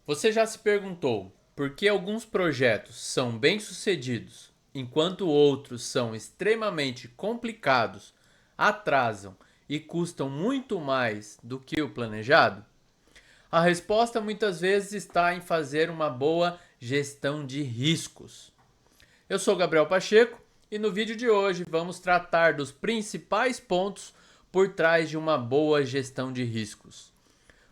Você já se perguntou por que alguns projetos são bem-sucedidos, enquanto outros são extremamente complicados, atrasam e custam muito mais do que o planejado? A resposta muitas vezes está em fazer uma boa gestão de riscos. Eu sou Gabriel Pacheco e no vídeo de hoje vamos tratar dos principais pontos por trás de uma boa gestão de riscos.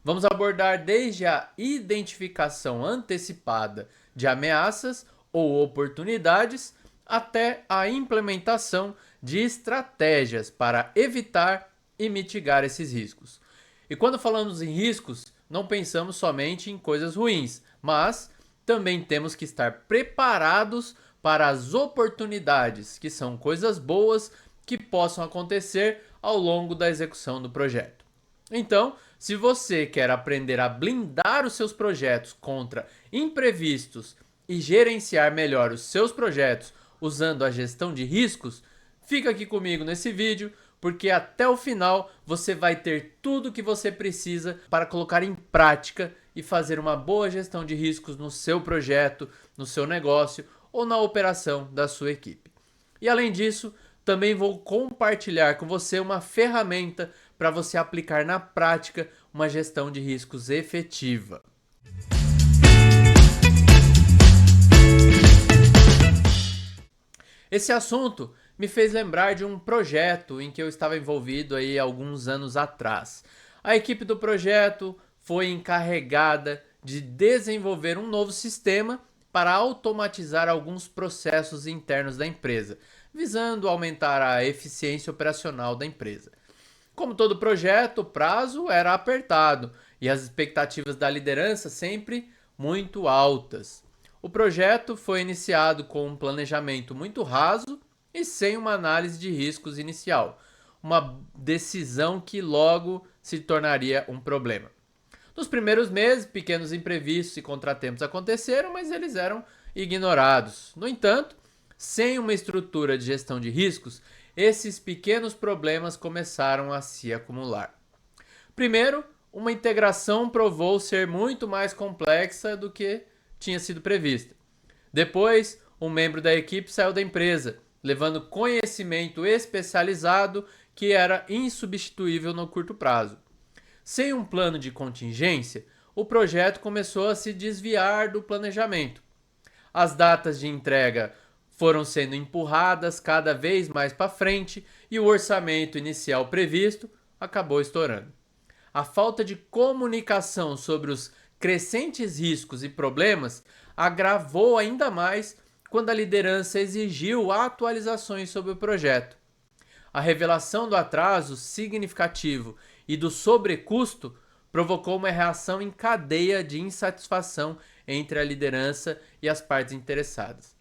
Vamos abordar desde a identificação antecipada de ameaças ou oportunidades até a implementação de estratégias para evitar e mitigar esses riscos. E quando falamos em riscos, não pensamos somente em coisas ruins, mas também temos que estar preparados para as oportunidades, que são coisas boas que possam acontecer ao longo da execução do projeto. Então, se você quer aprender a blindar os seus projetos contra imprevistos e gerenciar melhor os seus projetos usando a gestão de riscos, fica aqui comigo nesse vídeo, porque até o final você vai ter tudo o que você precisa para colocar em prática e fazer uma boa gestão de riscos no seu projeto, no seu negócio ou na operação da sua equipe. E além disso, também vou compartilhar com você uma ferramenta para você aplicar na prática uma gestão de riscos efetiva. Esse assunto me fez lembrar de um projeto em que eu estava envolvido aí alguns anos atrás. A equipe do projeto foi encarregada de desenvolver um novo sistema para automatizar alguns processos internos da empresa, visando aumentar a eficiência operacional da empresa. Como todo projeto, o prazo era apertado e as expectativas da liderança sempre muito altas. O projeto foi iniciado com um planejamento muito raso e sem uma análise de riscos inicial, uma decisão que logo se tornaria um problema. Nos primeiros meses, pequenos imprevistos e contratempos aconteceram, mas eles eram ignorados. No entanto, sem uma estrutura de gestão de riscos, esses pequenos problemas começaram a se acumular. Primeiro, uma integração provou ser muito mais complexa do que tinha sido prevista. Depois, um membro da equipe saiu da empresa, levando conhecimento especializado que era insubstituível no curto prazo. Sem um plano de contingência, o projeto começou a se desviar do planejamento. As datas de entrega foram sendo empurradas cada vez mais para frente e o orçamento inicial previsto acabou estourando. A falta de comunicação sobre os crescentes riscos e problemas agravou ainda mais quando a liderança exigiu atualizações sobre o projeto. A revelação do atraso significativo e do sobrecusto provocou uma reação em cadeia de insatisfação entre a liderança e as partes interessadas.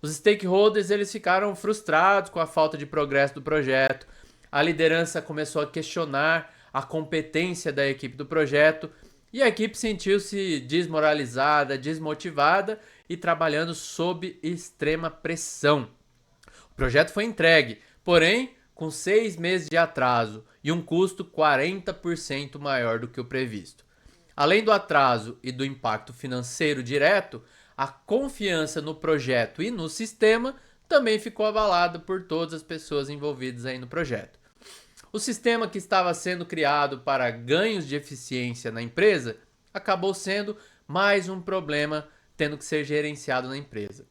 Os stakeholders eles ficaram frustrados com a falta de progresso do projeto. A liderança começou a questionar a competência da equipe do projeto e a equipe sentiu-se desmoralizada, desmotivada e trabalhando sob extrema pressão. O projeto foi entregue, porém com 6 meses de atraso e um custo 40% maior do que o previsto. Além do atraso e do impacto financeiro direto, a confiança no projeto e no sistema também ficou abalada por todas as pessoas envolvidas aí no projeto. O sistema que estava sendo criado para ganhos de eficiência na empresa acabou sendo mais um problema tendo que ser gerenciado na empresa.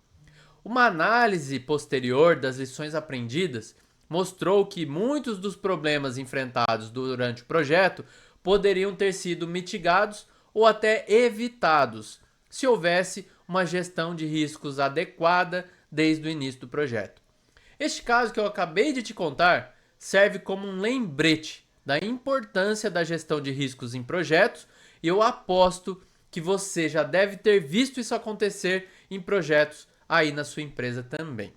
Uma análise posterior das lições aprendidas mostrou que muitos dos problemas enfrentados durante o projeto poderiam ter sido mitigados ou até evitados se houvesse uma gestão de riscos adequada desde o início do projeto. Este caso que eu acabei de te contar serve como um lembrete da importância da gestão de riscos em projetos e eu aposto que você já deve ter visto isso acontecer em projetos aí na sua empresa também.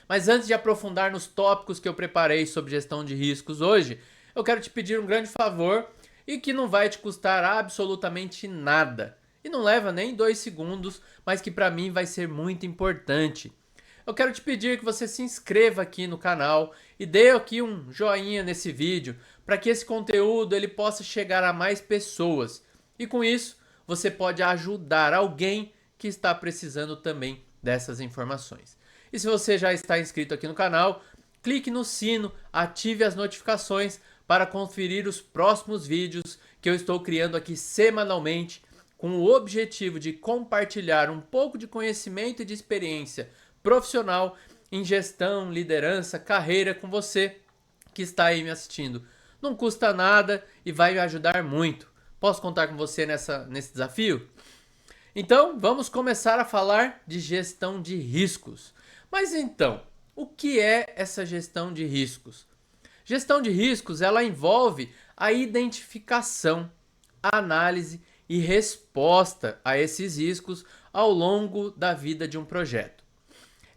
Mas antes de aprofundar nos tópicos que eu preparei sobre gestão de riscos hoje, eu quero te pedir um grande favor e que não vai te custar absolutamente nada. E não leva nem 2 segundos, mas que para mim vai ser muito importante. Eu quero te pedir que você se inscreva aqui no canal e dê aqui um joinha nesse vídeo para que esse conteúdo ele possa chegar a mais pessoas. E com isso, você pode ajudar alguém que está precisando também dessas informações. E se você já está inscrito aqui no canal, clique no sino, ative as notificações para conferir os próximos vídeos que eu estou criando aqui semanalmente, com o objetivo de compartilhar um pouco de conhecimento e de experiência profissional em gestão, liderança, carreira com você que está aí me assistindo. Não custa nada e vai me ajudar muito. Posso contar com você nesse desafio? Então, vamos começar a falar de gestão de riscos. Mas então, o que é essa gestão de riscos? Gestão de riscos, ela envolve a identificação, a análise e resposta a esses riscos ao longo da vida de um projeto.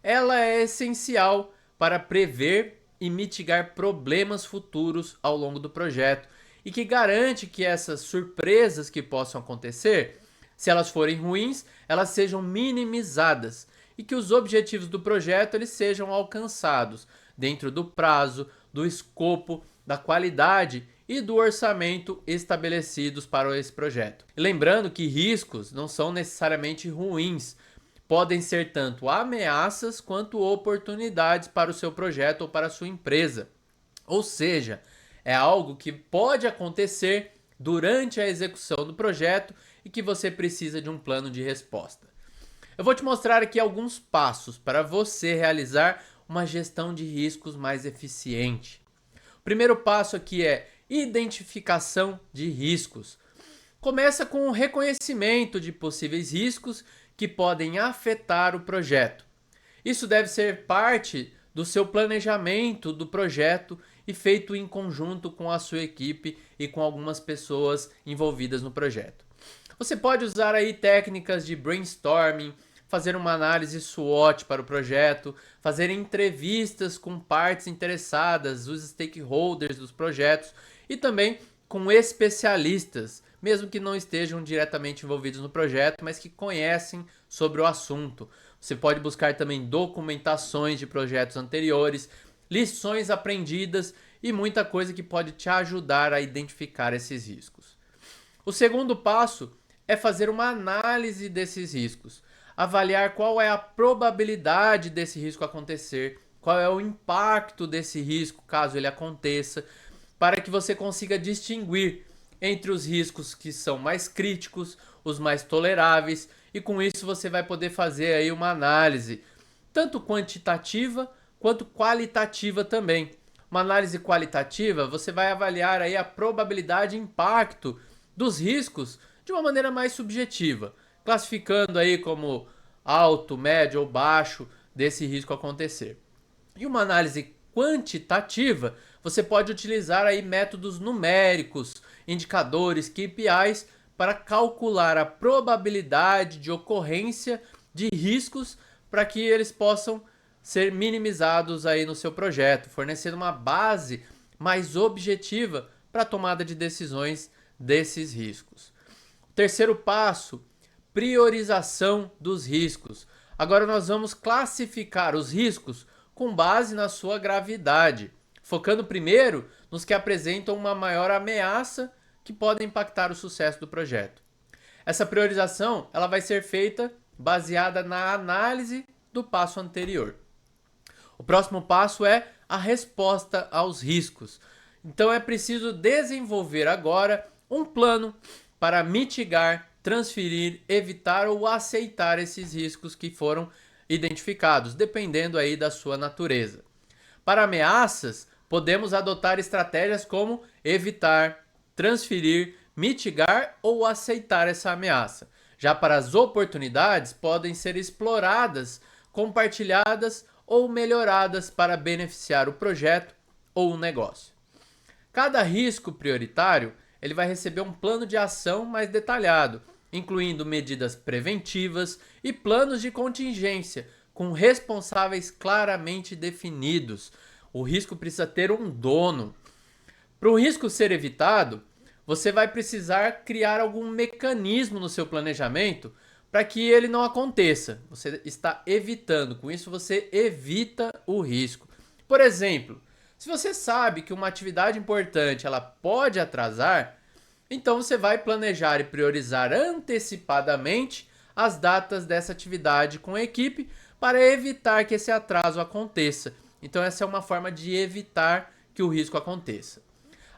Ela é essencial para prever e mitigar problemas futuros ao longo do projeto e que garante que essas surpresas que possam acontecer, se elas forem ruins, elas sejam minimizadas e que os objetivos do projeto eles sejam alcançados dentro do prazo, do escopo, da qualidade e do orçamento estabelecidos para esse projeto. E lembrando que riscos não são necessariamente ruins, podem ser tanto ameaças quanto oportunidades para o seu projeto ou para a sua empresa. Ou seja, é algo que pode acontecer durante a execução do projeto e que você precisa de um plano de resposta. Eu vou te mostrar aqui alguns passos para você realizar uma gestão de riscos mais eficiente. O primeiro passo aqui é identificação de riscos. Começa com o reconhecimento de possíveis riscos que podem afetar o projeto. Isso deve ser parte do seu planejamento do projeto e feito em conjunto com a sua equipe e com algumas pessoas envolvidas no projeto. Você pode usar aí técnicas de brainstorming, fazer uma análise SWOT para o projeto, fazer entrevistas com partes interessadas, os stakeholders dos projetos e também com especialistas, mesmo que não estejam diretamente envolvidos no projeto, mas que conhecem sobre o assunto. Você pode buscar também documentações de projetos anteriores, lições aprendidas e muita coisa que pode te ajudar a identificar esses riscos. O segundo passo é fazer uma análise desses riscos, avaliar qual é a probabilidade desse risco acontecer, qual é o impacto desse risco caso ele aconteça, para que você consiga distinguir entre os riscos que são mais críticos, os mais toleráveis, e com isso você vai poder fazer aí uma análise tanto quantitativa quanto qualitativa também. Uma análise qualitativa, você vai avaliar aí a probabilidade e impacto dos riscos de uma maneira mais subjetiva, classificando aí como alto, médio ou baixo desse risco acontecer. E uma análise quantitativa, você pode utilizar aí métodos numéricos, indicadores, KPIs, para calcular a probabilidade de ocorrência de riscos para que eles possam ser minimizados aí no seu projeto, fornecendo uma base mais objetiva para a tomada de decisões desses riscos. O terceiro passo, priorização dos riscos. Agora nós vamos classificar os riscos com base na sua gravidade, focando primeiro nos que apresentam uma maior ameaça que podem impactar o sucesso do projeto. Essa priorização ela vai ser feita baseada na análise do passo anterior. O próximo passo é a resposta aos riscos. Então é preciso desenvolver agora um plano para mitigar, transferir, evitar ou aceitar esses riscos que foram identificados, dependendo aí da sua natureza. Para ameaças, podemos adotar estratégias como evitar, transferir, mitigar ou aceitar essa ameaça. Já para as oportunidades, podem ser exploradas, compartilhadas ou melhoradas para beneficiar o projeto ou o negócio. Cada risco prioritário ele vai receber um plano de ação mais detalhado, incluindo medidas preventivas e planos de contingência, com responsáveis claramente definidos. O risco precisa ter um dono. Para o risco ser evitado, você vai precisar criar algum mecanismo no seu planejamento para que ele não aconteça. Você está evitando, com isso você evita o risco. Por exemplo, se você sabe que uma atividade importante ela pode atrasar, Então você vai planejar e priorizar antecipadamente as datas dessa atividade com a equipe para evitar que esse atraso aconteça. Então essa é uma forma de evitar que o risco aconteça.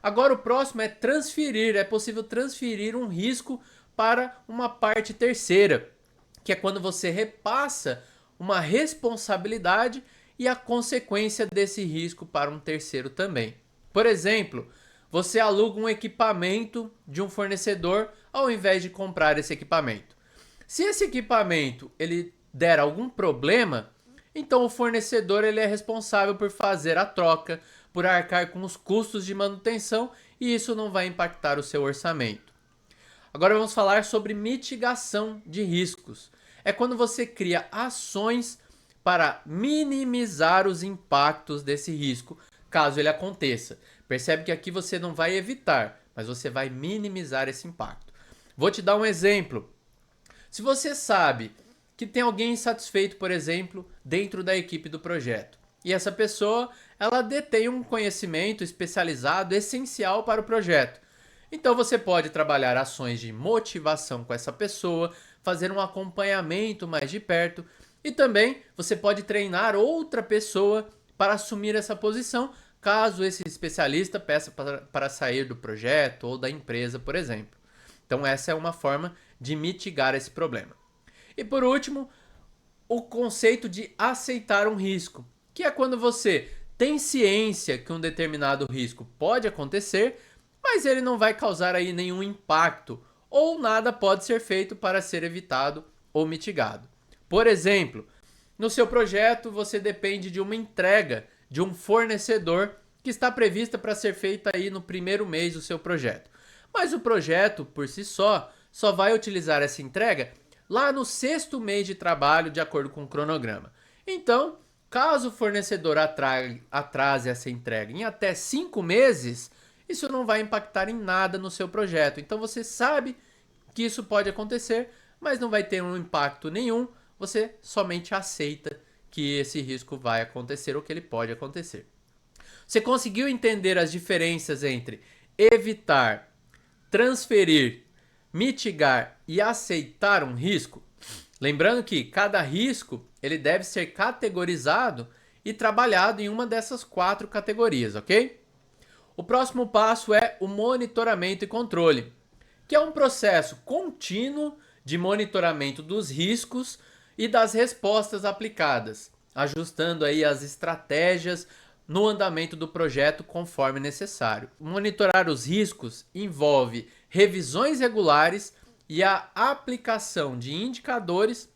Agora o próximo é transferir. É possível transferir um risco para uma parte terceira, que é quando você repassa uma responsabilidade e a consequência desse risco para um terceiro também. Por exemplo, você aluga um equipamento de um fornecedor ao invés de comprar esse equipamento. Se esse equipamento ele der algum problema, então o fornecedor ele é responsável por fazer a troca, por arcar com os custos de manutenção e isso não vai impactar o seu orçamento. Agora vamos falar sobre mitigação de riscos. É quando você cria ações para minimizar os impactos desse risco, caso ele aconteça. Percebe que aqui você não vai evitar, mas você vai minimizar esse impacto. Vou te dar um exemplo. Se você sabe que tem alguém insatisfeito, por exemplo, dentro da equipe do projeto, e essa pessoa ela detém um conhecimento especializado essencial para o projeto, então você pode trabalhar ações de motivação com essa pessoa, fazer um acompanhamento mais de perto e também você pode treinar outra pessoa para assumir essa posição, caso esse especialista peça para sair do projeto ou da empresa, por exemplo. Então essa é uma forma de mitigar esse problema. E por último, o conceito de aceitar um risco, que é quando você tem ciência que um determinado risco pode acontecer, mas ele não vai causar aí nenhum impacto ou nada pode ser feito para ser evitado ou mitigado. Por exemplo, no seu projeto você depende de uma entrega de um fornecedor que está prevista para ser feita aí no primeiro mês do seu projeto. Mas o projeto, por si só vai utilizar essa entrega lá no sexto mês de trabalho, de acordo com o cronograma. Então, caso o fornecedor atrase essa entrega em até 5 meses, isso não vai impactar em nada no seu projeto. Então você sabe que isso pode acontecer, mas não vai ter um impacto nenhum, você somente aceita que esse risco vai acontecer ou que ele pode acontecer. Você conseguiu entender as diferenças entre evitar, transferir, mitigar e aceitar um risco? Lembrando que cada risco ele deve ser categorizado e trabalhado em uma dessas 4 categorias, ok? O próximo passo é o monitoramento e controle, que é um processo contínuo de monitoramento dos riscos e das respostas aplicadas, ajustando aí as estratégias no andamento do projeto conforme necessário. Monitorar os riscos envolve revisões regulares e a aplicação de indicadores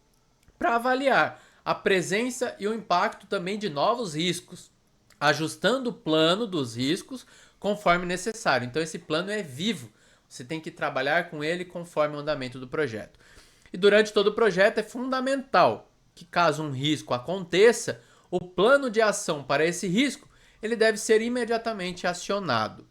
para avaliar a presença e o impacto também de novos riscos, ajustando o plano dos riscos conforme necessário. Então esse plano é vivo, você tem que trabalhar com ele conforme o andamento do projeto. E durante todo o projeto é fundamental que caso um risco aconteça, o plano de ação para esse risco ele deve ser imediatamente acionado.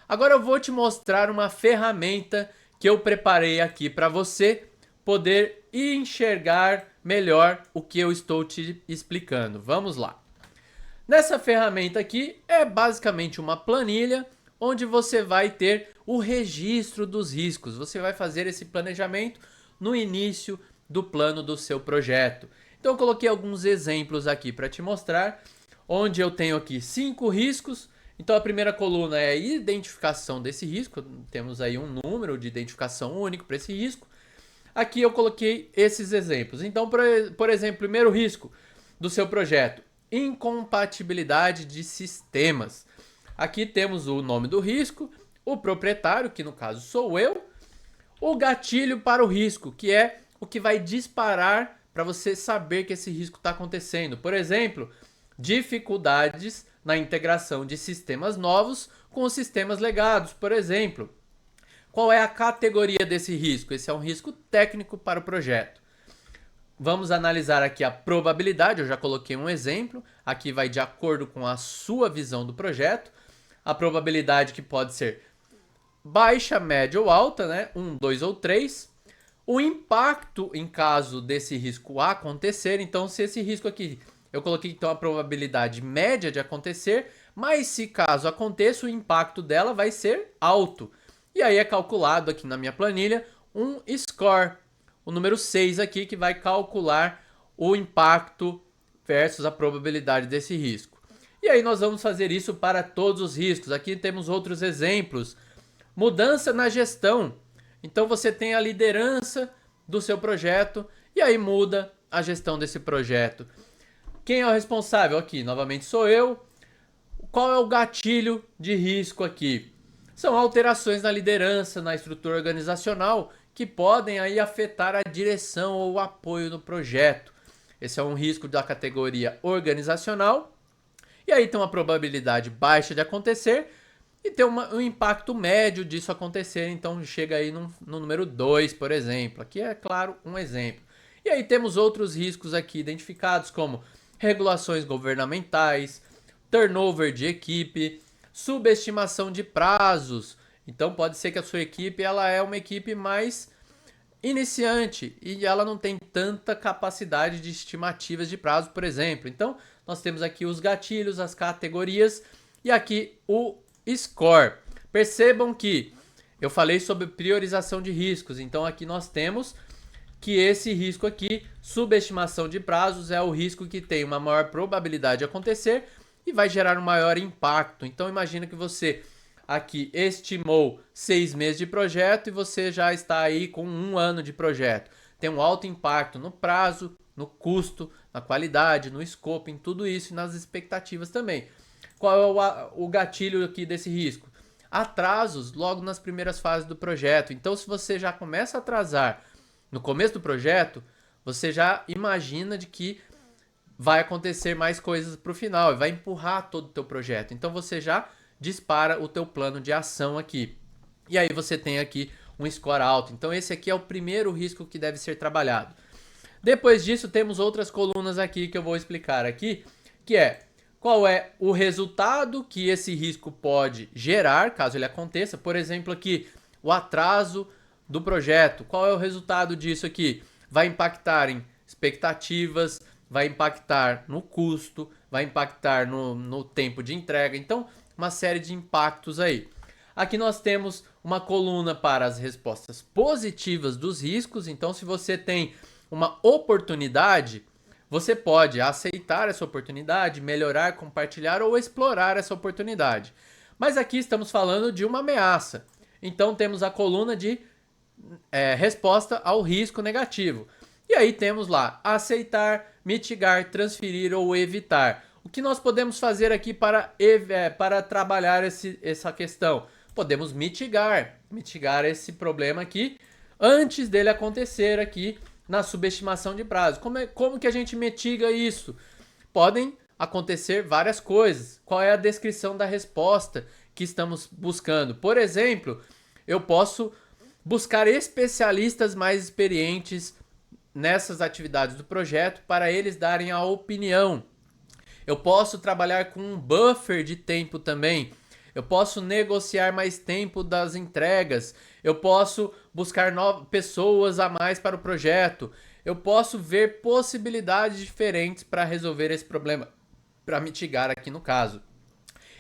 Agora eu vou te mostrar uma ferramenta que eu preparei aqui para você poder enxergar melhor o que eu estou te explicando. Vamos lá. Nessa ferramenta aqui é basicamente uma planilha onde você vai ter o registro dos riscos. Você vai fazer esse planejamento no início do plano do seu projeto. Então eu coloquei alguns exemplos aqui para te mostrar, onde eu tenho aqui 5 riscos. Então a primeira coluna é a identificação desse risco, temos aí um número de identificação único para esse risco. Aqui eu coloquei esses exemplos. Então, por exemplo, primeiro risco do seu projeto, incompatibilidade de sistemas. Aqui temos o nome do risco, o proprietário, que no caso sou eu, o gatilho para o risco, que é o que vai disparar para você saber que esse risco está acontecendo. Por exemplo, dificuldades na integração de sistemas novos com os sistemas legados, por exemplo. Qual é a categoria desse risco? Esse é um risco técnico para o projeto. Vamos analisar aqui a probabilidade, eu já coloquei um exemplo, aqui vai de acordo com a sua visão do projeto. A probabilidade que pode ser baixa, média ou alta, né? 1, 2 ou 3. O impacto em caso desse risco acontecer, então se esse risco aqui, eu coloquei então a probabilidade média de acontecer, mas se caso aconteça, o impacto dela vai ser alto. E aí é calculado aqui na minha planilha um score, o número 6 aqui, que vai calcular o impacto versus a probabilidade desse risco. E aí nós vamos fazer isso para todos os riscos. Aqui temos outros exemplos. Mudança na gestão. Então você tem a liderança do seu projeto e aí muda a gestão desse projeto. Quem é o responsável aqui? Novamente sou eu. Qual é o gatilho de risco aqui? São alterações na liderança, na estrutura organizacional, que podem aí afetar a direção ou o apoio no projeto. Esse é um risco da categoria organizacional. E aí tem uma probabilidade baixa de acontecer e tem um impacto médio disso acontecer. Então chega aí no número 2, por exemplo. Aqui é, claro, um exemplo. E aí temos outros riscos aqui identificados, como regulações governamentais, turnover de equipe, subestimação de prazos. Então pode ser que a sua equipe ela é uma equipe mais iniciante e ela não tem tanta capacidade de estimativas de prazo, por exemplo. Então nós temos aqui os gatilhos, as categorias e aqui o score. Percebam que eu falei sobre priorização de riscos. Então aqui nós temos que esse risco aqui, subestimação de prazos, é o risco que tem uma maior probabilidade de acontecer e vai gerar um maior impacto. Então imagina que você aqui estimou 6 meses de projeto e você já está aí com 1 ano de projeto. Tem um alto impacto no prazo, no custo, na qualidade, no escopo, em tudo isso e nas expectativas também. Qual é o gatilho aqui desse risco? Atrasos logo nas primeiras fases do projeto. Então se você já começa a atrasar no começo do projeto, você já imagina de que vai acontecer mais coisas para o final e vai empurrar todo o teu projeto. Então você já dispara o teu plano de ação aqui. E aí você tem aqui um score alto. Então esse aqui é o primeiro risco que deve ser trabalhado. Depois disso temos outras colunas aqui que eu vou explicar aqui, que é qual é o resultado que esse risco pode gerar, caso ele aconteça. Por exemplo aqui, o atraso do projeto. Qual é o resultado disso aqui? Vai impactar em expectativas, vai impactar no custo, vai impactar no tempo de entrega. Então, uma série de impactos aí. Aqui nós temos uma coluna para as respostas positivas dos riscos. Então, se você tem uma oportunidade, você pode aceitar essa oportunidade, melhorar, compartilhar ou explorar essa oportunidade. Mas aqui estamos falando de uma ameaça. Então, temos a coluna de resposta ao risco negativo. E aí temos lá aceitar, mitigar, transferir ou evitar. O que nós podemos fazer aqui para trabalhar essa questão? Podemos mitigar esse problema aqui antes dele acontecer aqui na subestimação de prazo. Como que a gente mitiga isso? Podem acontecer várias coisas. Qual é a descrição da resposta que estamos buscando? Por exemplo, eu posso buscar especialistas mais experientes nessas atividades do projeto para eles darem a opinião. Eu posso trabalhar com um buffer de tempo também. Eu posso negociar mais tempo das entregas. Eu posso buscar pessoas a mais para o projeto. Eu posso ver possibilidades diferentes para resolver esse problema, para mitigar aqui no caso.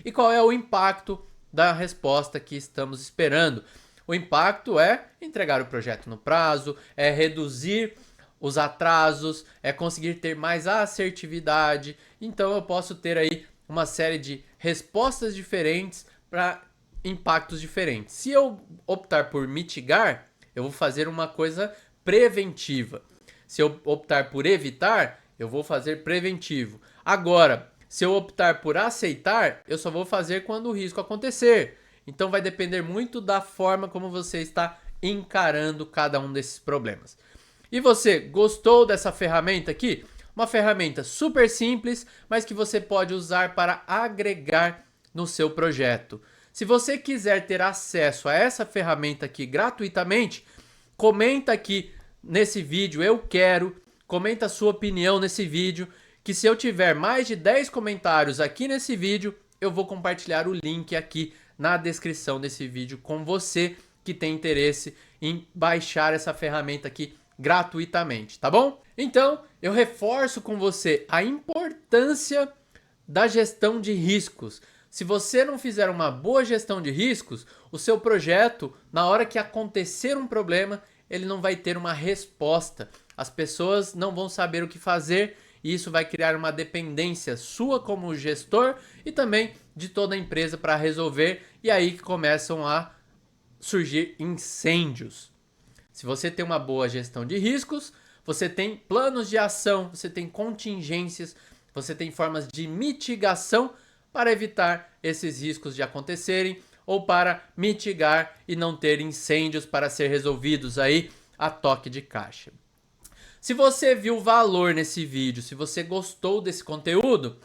E qual é o impacto da resposta que estamos esperando? O impacto é entregar o projeto no prazo, é reduzir os atrasos, é conseguir ter mais assertividade. Então eu posso ter aí uma série de respostas diferentes para impactos diferentes. Se eu optar por mitigar, eu vou fazer uma coisa preventiva. Se eu optar por evitar, eu vou fazer preventivo. Agora, se eu optar por aceitar, eu só vou fazer quando o risco acontecer. Então vai depender muito da forma como você está encarando cada um desses problemas. E você, gostou dessa ferramenta aqui? Uma ferramenta super simples, mas que você pode usar para agregar no seu projeto. Se você quiser ter acesso a essa ferramenta aqui gratuitamente, comenta aqui nesse vídeo, eu quero, comenta a sua opinião nesse vídeo, que se eu tiver mais de 10 comentários aqui nesse vídeo, eu vou compartilhar o link aqui na descrição desse vídeo com você que tem interesse em baixar essa ferramenta aqui gratuitamente, tá bom? Então, eu reforço com você a importância da gestão de riscos. Se você não fizer uma boa gestão de riscos, o seu projeto, na hora que acontecer um problema, ele não vai ter uma resposta. As pessoas não vão saber o que fazer e isso vai criar uma dependência sua como gestor e também de toda a empresa para resolver, e aí que começam a surgir incêndios. Se você tem uma boa gestão de riscos, você tem planos de ação, você tem contingências, você tem formas de mitigação para evitar esses riscos de acontecerem ou para mitigar e não ter incêndios para ser resolvidos aí a toque de caixa. Se você viu valor nesse vídeo, se você gostou desse conteúdo,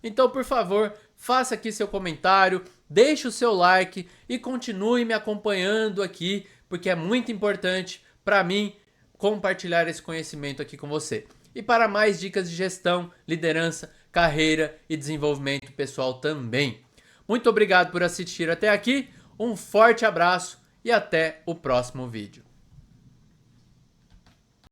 então por favor, faça aqui seu comentário, deixe o seu like e continue me acompanhando aqui, porque é muito importante para mim compartilhar esse conhecimento aqui com você. E para mais dicas de gestão, liderança, carreira e desenvolvimento pessoal também. Muito obrigado por assistir até aqui, um forte abraço e até o próximo vídeo.